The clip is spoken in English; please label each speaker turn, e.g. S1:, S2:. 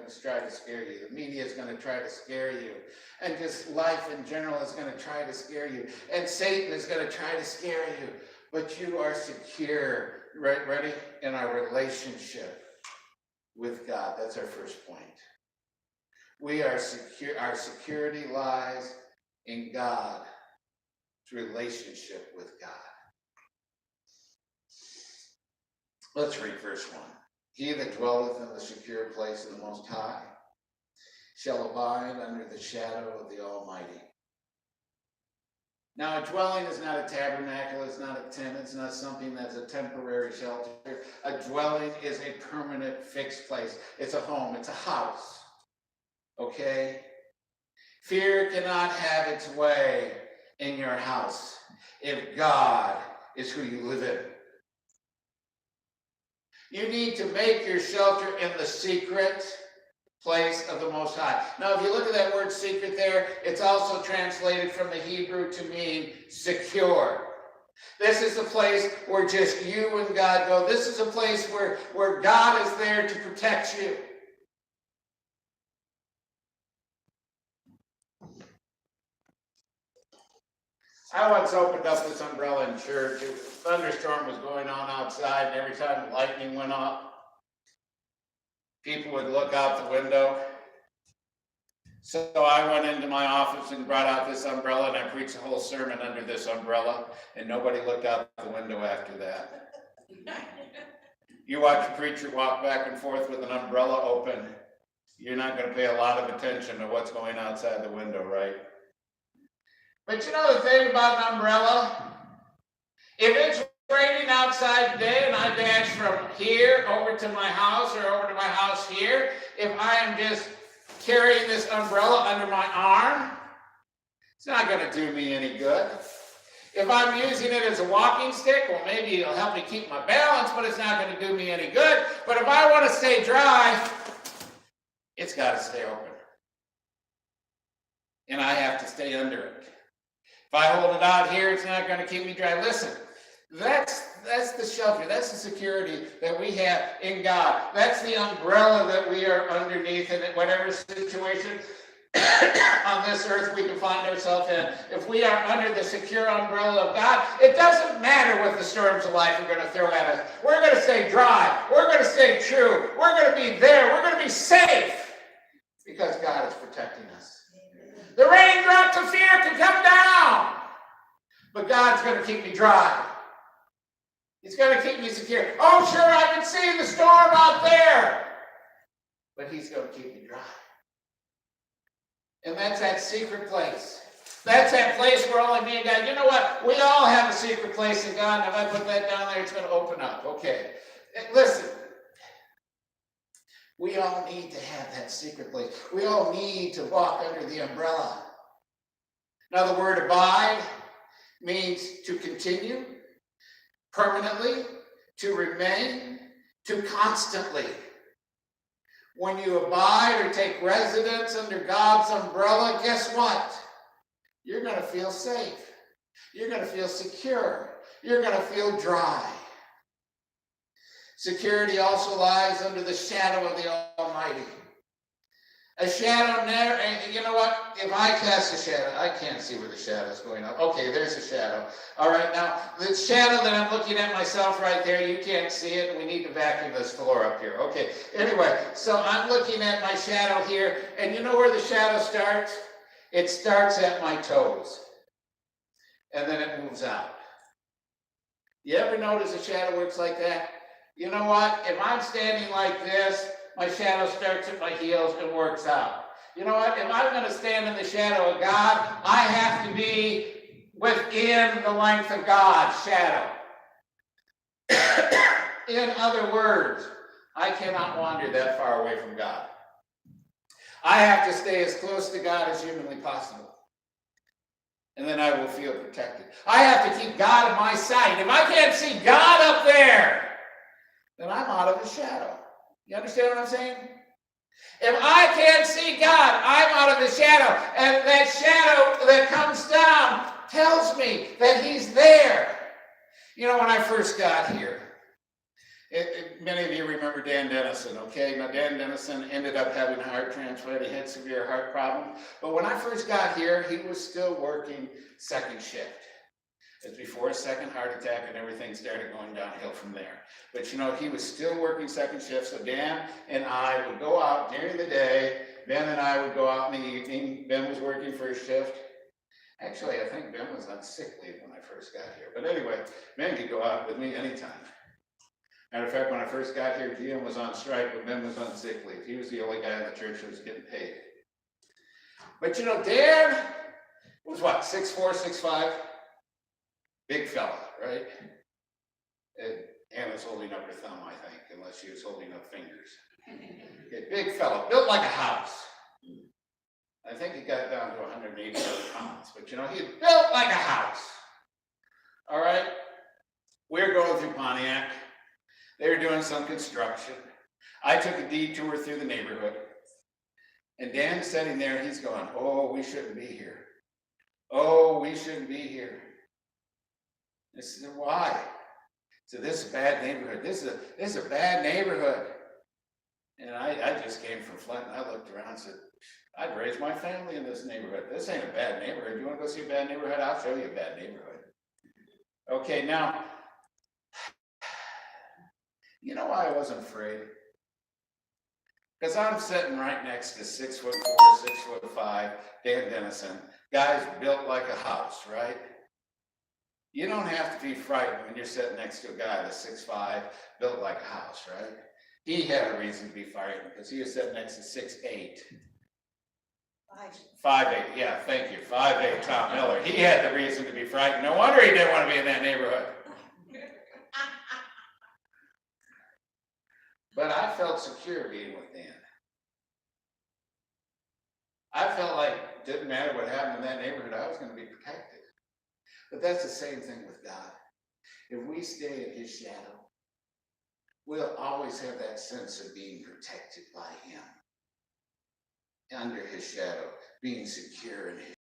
S1: to try to scare you. The media is going to try to scare you. And just life in general is going to try to scare you. And Satan is going to try to scare you. But you are secure, right? Ready? In our relationship with God. That's our first point. We are secure. Our security lies in God's relationship with God. Let's read verse 1. He that dwelleth in the secure place of the Most High shall abide under the shadow of the Almighty. Now, a dwelling is not a tabernacle, it's not a tent, it's not something that's a temporary shelter. A dwelling is a permanent, fixed place. It's a home, it's a house. Okay? Fear cannot have its way in your house if God is who you live in. You need to make your shelter in the secret place of the Most High. Now, if you look at that word secret there, it's also translated from the Hebrew to mean secure. This is a place where just you and God go. This is a place where God is there to protect you. I once opened up this umbrella in church. A thunderstorm was going on outside, and every time lightning went off, people would look out the window. So I went into my office and brought out this umbrella, and I preached a whole sermon under this umbrella, and nobody looked out the window after that. You watch a preacher walk back and forth with an umbrella open, you're not going to pay a lot of attention to what's going outside the window, right? But you know the thing about an umbrella? If it's raining outside today and I dash from here over to my house or over to my house here, if I am just carrying this umbrella under my arm, it's not going to do me any good. If I'm using it as a walking stick, well, maybe it'll help me keep my balance, but it's not going to do me any good. But if I want to stay dry, it's got to stay open. And I have to stay under it. If I hold it out here, it's not going to keep me dry. Listen, that's the shelter. That's the security that we have in God. That's the umbrella that we are underneath in whatever situation on this earth we can find ourselves in. If we are under the secure umbrella of God, it doesn't matter what the storms of life are going to throw at us. We're going to stay dry. We're going to stay true. We're going to be there. We're going to be safe because God is protecting us. The raindrops of fear can come down, but God's going to keep me dry. He's going to keep me secure. Oh, sure, I can see the storm out there, but He's going to keep me dry. And that's that secret place. That's that place where only me and God, you know what? We all have a secret place in God, and if I put that down there, it's going to open up. Okay. Listen. We all need to have that secret place. We all need to walk under the umbrella. Now, the word abide means to continue, permanently, to remain, to constantly. When you abide or take residence under God's umbrella, guess what? You're going to feel safe. You're going to feel secure. You're going to feel dry. Security also lies under the shadow of the Almighty. A shadow never, you know what? If I cast a shadow, I can't see where the shadow is going on. Okay, there's a shadow. All right, now, the shadow that I'm looking at myself right there, you can't see it, and we need to vacuum this floor up here. Okay, anyway, so I'm looking at my shadow here, and you know where the shadow starts? It starts at my toes, and then it moves out. You ever notice a shadow works like that? You know what? If I'm standing like this, my shadow starts at my heels and works out. You know what? If I'm going to stand in the shadow of God, I have to be within the length of God's shadow. In other words, I cannot wander that far away from God. I have to stay as close to God as humanly possible. And then I will feel protected. I have to keep God in my sight. If I can't see God up there, then I'm out of the shadow. You understand what I'm saying? If I can't see God, I'm out of the shadow. And that shadow that comes down tells me that He's there. You know, when I first got here, Many of you remember Dan Dennison, okay? Now, Dan Dennison ended up having a heart transplant. He had severe heart problems. But when I first got here, he was still working second shift. It's before his second heart attack, and everything started going downhill from there. But you know, he was still working second shift. So Dan and I would go out during the day. Ben and I would go out in the evening. Ben was working first shift. Actually, I think Ben was on sick leave when I first got here. But anyway, Ben could go out with me anytime. Matter of fact, when I first got here, GM was on strike, but Ben was on sick leave. He was the only guy in the church who was getting paid. But you know, Dan was what, 6'4", 6'5"? Big fella, right? And Anna's holding up her thumb, I think, unless she was holding up fingers. Okay, big fella, built like a house. I think he got down to 180 pounds, but you know, he built like a house. All right? We're going through Pontiac. They were doing some construction. I took a detour through the neighborhood. And Dan's sitting there, he's going, oh, we shouldn't be here. Oh, we shouldn't be here. I said, why? So this is a bad neighborhood. This is a bad neighborhood. And I just came from Flint, and I looked around and said, I'd raise my family in this neighborhood. This ain't a bad neighborhood. You want to go see a bad neighborhood? I'll show you a bad neighborhood. Okay, now, you know why I wasn't afraid? Because I'm sitting right next to 6'4", 6'5", Dan Dennison. Guys built like a house, right? You don't have to be frightened when you're sitting next to a guy that's 6'5", built like a house, right? He had a reason to be frightened because he was sitting next to 6'8". 5'8", yeah, thank you, 5'8", Tom Miller. He had the reason to be frightened. No wonder he didn't want to be in that neighborhood. But I felt secure being with Dan. I felt like it didn't matter what happened in that neighborhood, I was going to be protected. But that's the same thing with God. If we stay in his shadow, we'll always have that sense of being protected by him. Under his shadow, being secure in his